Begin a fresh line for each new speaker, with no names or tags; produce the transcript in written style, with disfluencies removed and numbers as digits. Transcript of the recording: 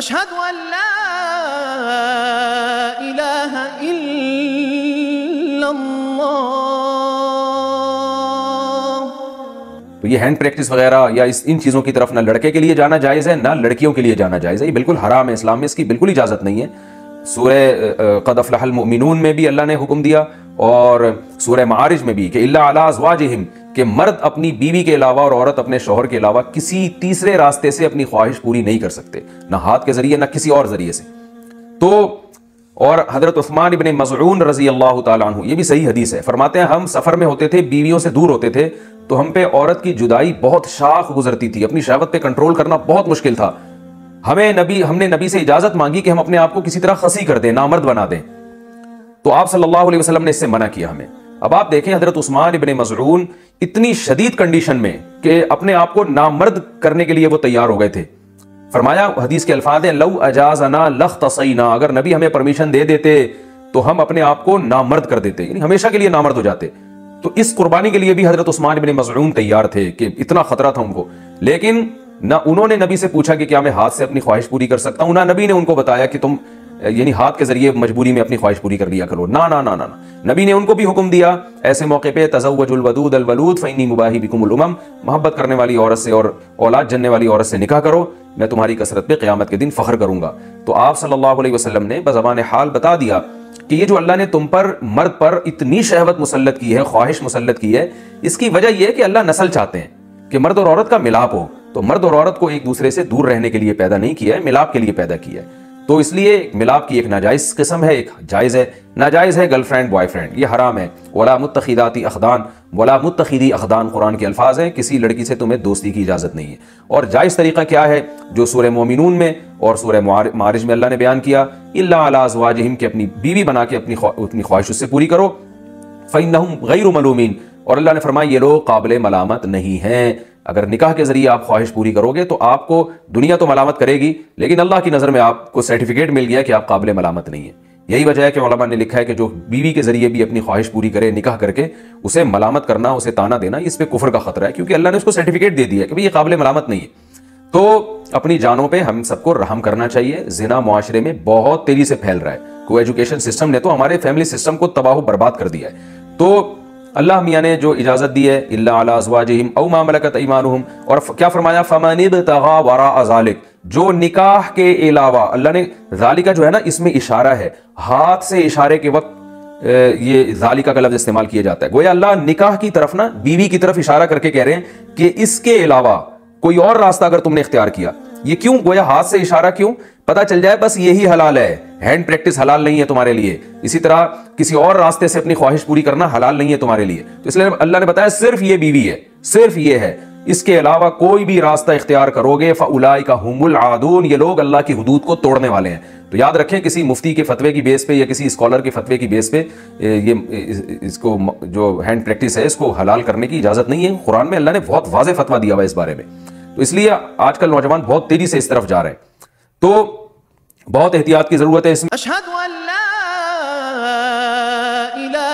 اشہد ان لا الہ الا اللہ۔
تو یہ ہینڈ پریکٹس وغیرہ یا ان چیزوں کی طرف نہ لڑکے کے لیے جانا جائز ہے، نہ لڑکیوں کے لیے جانا جائز ہے، یہ بالکل حرام ہے، اسلام میں اس کی بالکل اجازت نہیں ہے۔ سورہ قد افلح المؤمنون میں بھی اللہ نے حکم دیا، اور سورہ معارج میں بھی کہ الا علی ازواجہم، کہ مرد اپنی بیوی کے علاوہ اور عورت اپنے شوہر کے علاوہ کسی تیسرے راستے سے اپنی خواہش پوری نہیں کر سکتے، نہ ہاتھ کے ذریعے نہ کسی اور ذریعے سے۔ تو اور حضرت عثمان ابن مظعون رضی اللہ تعالیٰ عنہ، یہ بھی صحیح حدیث ہے، فرماتے ہیں ہم سفر میں ہوتے تھے، بیویوں سے دور ہوتے تھے، تو ہم پہ عورت کی جدائی بہت شاق گزرتی تھی، اپنی شہوت پہ کنٹرول کرنا بہت مشکل تھا۔ ہم نے نبی سے اجازت مانگی کہ ہم اپنے آپ کو کسی طرح خصی کر دیں، نامرد بنا دیں، تو آپ صلی اللہ علیہ وسلم نے اس سے منع کیا ہمیں۔ اب آپ دیکھیں حضرت عثمان ابن مظعون اتنی شدید کنڈیشن میں کہ اپنے آپ کو نامرد کرنے کے لیے وہ تیار ہو گئے تھے۔ فرمایا، حدیث کے الفاظ ہیں، لو اجازنا لاختصینا، اگر نبی ہمیں پرمیشن دے دیتے تو ہم اپنے آپ کو نامرد کر دیتے، یعنی ہمیشہ کے لیے نامرد ہو جاتے۔ تو اس قربانی کے لیے بھی حضرت عثمان ابن مظعون تیار تھے کہ اتنا خطرہ تھا ان کو، لیکن نہ انہوں نے نبی سے پوچھا کہ کیا میں ہاتھ سے اپنی خواہش پوری کر سکتا ہوں، نہ نبی نے ان کو بتایا کہ تم یعنی ہاتھ کے ذریعے مجبوری میں اپنی خواہش پوری کر لیا کرو، نہ نہ نہ نہ نبی نے ان کو بھی حکم دیا ایسے موقع پہ، تزوجوا الودود الولود فانی مباہی بکم الامم، محبت کرنے والی عورت سے اور اولاد جننے والی عورت سے نکاح کرو، میں تمہاری کثرت پہ قیامت کے دن فخر کروں گا۔ تو آپ صلی اللہ علیہ وسلم نے بزبان حال بتا دیا کہ یہ جو اللہ نے تم پر، مرد پر اتنی شہوت مسلط کی ہے، خواہش مسلط کی ہے، اس کی وجہ یہ ہے کہ اللہ نسل چاہتے ہیں کہ مرد اور عورت کا ملاپ ہو، تو مرد اور عورت کو ایک دوسرے سے دور رہنے کے لیے پیدا نہیں کیا ہے، ملاپ کے لیے پیدا کیا ہے۔ تو اس لیے ملاپ کی ایک ناجائز قسم ہے، ایک جائز ہے۔ ناجائز ہے گرل فرینڈ بوائے فرینڈ، یہ حرام ہے۔ ولا متخذاتی اخدان، ولا متخذی اخدان قرآن کے الفاظ ہیں، کسی لڑکی سے تمہیں دوستی کی اجازت نہیں ہے۔ اور جائز طریقہ کیا ہے جو سورہ مومنون میں اور سورہ معارج میں اللہ نے بیان کیا، الا علی ازواجہم، کہ اپنی بیوی بنا کے اپنی خواہش اس سے پوری کرو، فانہم غیر ملومین، اور اللہ نے فرمایا یہ لوگ قابل ملامت نہیں ہیں۔ اگر نکاح کے ذریعے آپ خواہش پوری کرو گے تو آپ کو دنیا تو ملامت کرے گی، لیکن اللہ کی نظر میں آپ کو سرٹیفکیٹ مل گیا کہ آپ قابل ملامت نہیں ہیں۔ یہی وجہ ہے کہ علماء نے لکھا ہے کہ جو بیوی کے ذریعے بھی اپنی خواہش پوری کرے نکاح کر کے، اسے ملامت کرنا، اسے تانا دینا، اس پہ کفر کا خطرہ ہے، کیونکہ اللہ نے اس کو سرٹیفکیٹ دے دیا کہ بھئی یہ قابل ملامت نہیں ہے۔ تو اپنی جانوں پہ ہم سب کو رحم کرنا چاہیے۔ زنا معاشرے میں بہت تیزی سے پھیل رہا ہے، کو ایجوکیشن سسٹم نے تو ہمارے فیملی سسٹم کو تباہ و برباد کر دیا ہے۔ تو اللہ میاں نے جو اجازت دی ہے، الا علی ازواجہم او ما ملکت ایمانہم، اور کیا فرمایا، فمن ابتغى وراء ذلک، جو نکاح کے علاوہ، اللہ نے ذالکہ جو ہے نا اس میں اشارہ ہے، ہاتھ سے اشارے کے وقت یہ ذالکہ کا لفظ استعمال کیا جاتا ہے، گویا اللہ نکاح کی طرف نا، بیوی کی طرف اشارہ کر کے کہہ رہے ہیں کہ اس کے علاوہ کوئی اور راستہ اگر تم نے اختیار کیا، یہ کیوں گویا ہاتھ سے اشارہ کیوں؟ پتہ چل جائے بس یہی حلال ہے، ہینڈ پریکٹس حلال نہیں ہے تمہارے لیے، اسی طرح کسی اور راستے سے اپنی خواہش پوری کرنا حلال نہیں ہے تمہارے لیے۔ تو اس لیے اللہ نے بتایا صرف یہ بیوی ہے، صرف یہ ہے، اس کے علاوہ کوئی بھی راستہ اختیار کرو گے فاولئک هم العادون، یہ لوگ اللہ کی حدود کو توڑنے والے ہیں۔ تو یاد رکھیں کسی مفتی کے فتوے کی بیس پہ یا کسی اسکالر کے فتوے کی بیس پہ یہ اس کو جو ہینڈ پریکٹس ہے اس کو حلال کرنے کی اجازت نہیں ہے۔ قرآن میں اللہ نے بہت واضح فتویٰ دیا ہوا ہے اس بارے میں، تو اس لیے آج کل نوجوان بہت تیزی سے اس طرف جا رہے ہیں، تو بہت احتیاط کی ضرورت ہے اس میں۔
اشہد ان لا الہ